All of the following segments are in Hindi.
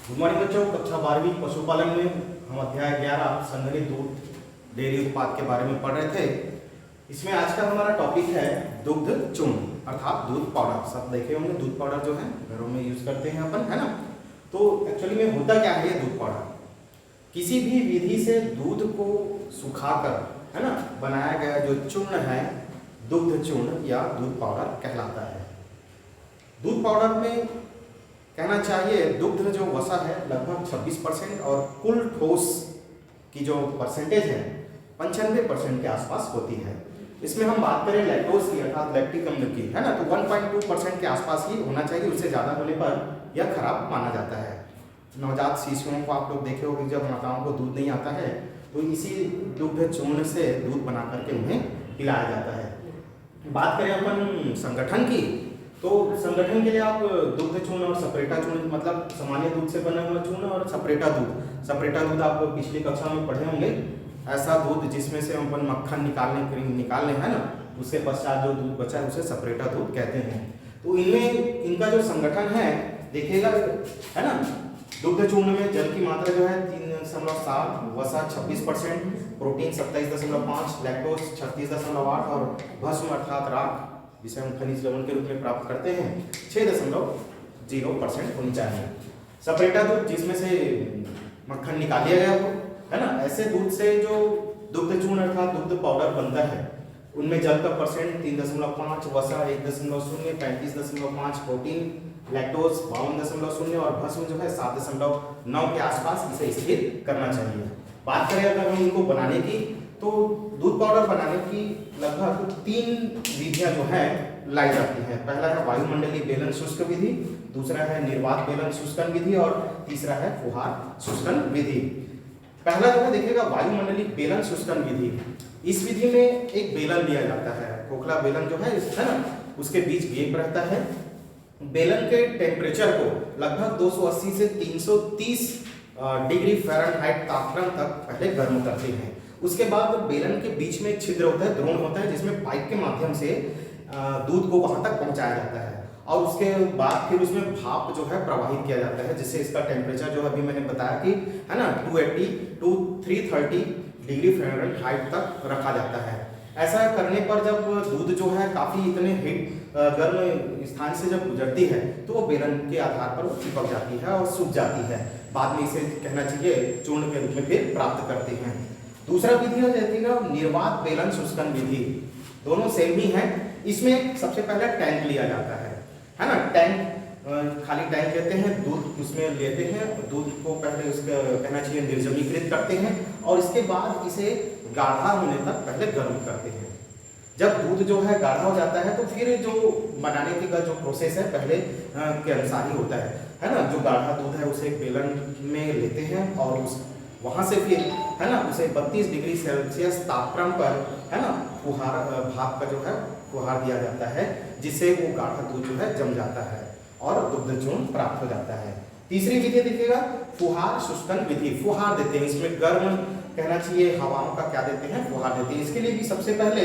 गुड मॉर्निंग बच्चों। कक्षा 12वीं पशुपालन में हम अध्याय 11 संघनित दूध डेयरी उत्पाद के बारे में पढ़ रहे थे। इसमें आज का हमारा टॉपिक है दुग्ध चूर्ण अर्थात दूध पाउडर। सब देखे होंगे दूध पाउडर जो है घरों में यूज करते हैं अपन, है ना। तो एक्चुअली में होता क्या है ये दूध पाउडर? किसी भी विधि से दूध को सुखाकर, है ना, बनाया गया जो चूर्ण है दुग्ध चूर्ण या दूध पाउडर कहलाता है। दूध पाउडर में कहना चाहिए दुग्ध जो वसा है लगभग 26% और कुल ठोस की जो परसेंटेज है 95% के आसपास होती है। इसमें हम बात करें लैक्टोज की अर्थात लैक्टिक अम्ल की, है ना, तो 1.2% के आसपास ही होना चाहिए। उससे ज़्यादा होने पर यह खराब माना जाता है। नवजात शिशुओं को आप लोग देखे होंगे जब माताओं को दूध नहीं आता है तो इसी दुग्ध चूर्ण से दूध बना करके उन्हें पिलाया जाता है। बात करें अपन संगठन की, तो संगठन के लिए आप दुग्ध चूर्ण और सपरेटा चूर्ण, मतलब सामान्य दूध से बना हुआ चूर्ण और सपरेटा दूध आप पिछली कक्षा में पढ़े होंगे। ऐसा दूध जिसमें से अपन मक्खन निकालने है ना, उसके पश्चात जो दूध बचा है उसे सपरेटा दूध कहते हैं। तो इनमें इनका जो संगठन है देखिएगा, है ना, दुग्ध चूर्ण में जल की मात्रा जो है 3.7, वसा 26%, प्रोटीन 27.5, लैक्टोज 36.8 और भस्म अर्थात राख जिसे हम खनिज लवण के रूप में प्राप्त करते हैं 6.0% होनी चाहिए। सपरेटा दूध जिसमें से मक्खन निकाल लिया गया हो, है ना, ऐसे दूध से जो दुग्ध चूर्ण अर्थात दुग्ध पाउडर बनता है उनमें जल का परसेंट 3.5, वसा 1.0, 35.5, प्रोटीन लैक्टोज 52.0 और भस्म जो है 7.9 के आसपास इसे स्थिर करना चाहिए। बात करें अगर हम इनको बनाने की, तो दूध पाउडर बनाने की लगभग 3 विधियां जो है लाई जाती है। पहला है वायुमंडलीय बेलन शुष्क विधि, दूसरा है निर्वात बेलन शुष्कन विधि और तीसरा है फुहार शुष्कन विधि। पहला जो है देखिएगा वायुमंडलीय बेलन शुष्कन विधि। इस विधि में एक बेलन लिया जाता है, खोखला बेलन जो है ना, उसके बीच गैप रहता है। बेलन के टेम्परेचर को लगभग 280 से 330 डिग्री फ़ारेनहाइट तापमान तक पहले गर्म करते हैं। उसके बाद बेलन के बीच में एक छिद्र होता है, द्रोण होता है, जिसमें पाइप के माध्यम से दूध को वहां तक पहुंचाया जाता है और उसके बाद फिर उसमें भाप जो है प्रवाहित किया जाता है, जिससे इसका टेम्परेचर जो अभी मैंने बताया कि, है ना, 280 to 330 डिग्री फ़ारेनहाइट तक रखा जाता है। ऐसा करने पर जब दूध जो है काफ़ी इतने गर्म स्थान से जब गुजरती है तो वो बेलन के आधार पर चिपक जाती है और सूख जाती है। बाद में इसे कहना चाहिए चूर्ण के रूप में फिर प्राप्त करते हैं। दूसरा विधि हो जाती है निर्वात बेलन शुष्कन विधि। दोनों सेम ही है। इसमें सबसे पहले टैंक लिया जाता है ना, टैंक खाली टैंक लेते हैं, दूध उसमें लेते हैं, दूध को पहले उसका कहना चाहिए निर्जमीकृत करते हैं और इसके बाद इसे गाढ़ा होने तक पहले गर्म करते हैं। जब दूध जो है गाढ़ा हो जाता है तो फिर जो बनाने का जो प्रोसेस है पहले के अनुसार ही होता है ना। जो गाढ़ा दूध है उसे बेलन में लेते हैं और उस वहाँ से फिर, है ना, उसे 32 डिग्री सेल्सियस तापमान पर, है ना, भाप का जो है फुहार दिया जाता है, जिससे वो गाढ़ा दूध जो है जम जाता है और दुग्ध चूर्ण प्राप्त हो जाता है। तीसरी विधि देखिएगा फुहार शुष्कन विधि। फुहार देते हैं, इसमें गर्म कहना चाहिए हवाओं का क्या देते हैं, फुहार देते हैं। इसके लिए भी सबसे पहले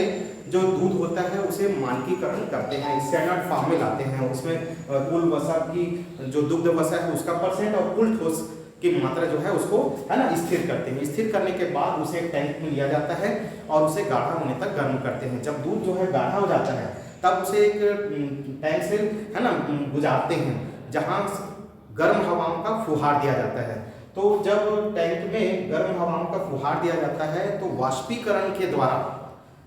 जो दूध होता है उसे मानकीकरण करते हैं, स्टैंडर्ड फॉर्म में लाते हैं। उसमें कुल वसा की जो दुग्ध वसा है उसका परसेंट और कुल ठोस की मात्रा जो है उसको, है ना, स्थिर करते हैं। स्थिर करने के बाद उसे एक टैंक में लिया जाता है और उसे गाढ़ा होने तक गर्म करते हैं। जब दूध जो है गाढ़ा हो जाता है तब उसे एक टैंक से, है ना, गुजारते हैं जहाँ गर्म हवाओं का फुहार दिया जाता है। तो जब टैंक में गर्म हवाओं का फुहार दिया जाता है तो वाष्पीकरण के द्वारा,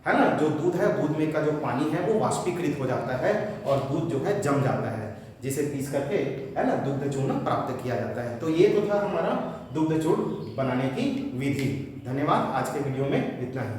है ना, जो दूध है, दूध में का जो पानी है वो वाष्पीकृत हो जाता है और दूध जो है जम जाता है, जिसे पीस करके, है ना, दुग्ध चूर्ण प्राप्त किया जाता है। तो ये तो था हमारा दुग्ध चूर्ण बनाने की विधि। धन्यवाद। आज के वीडियो में इतना ही।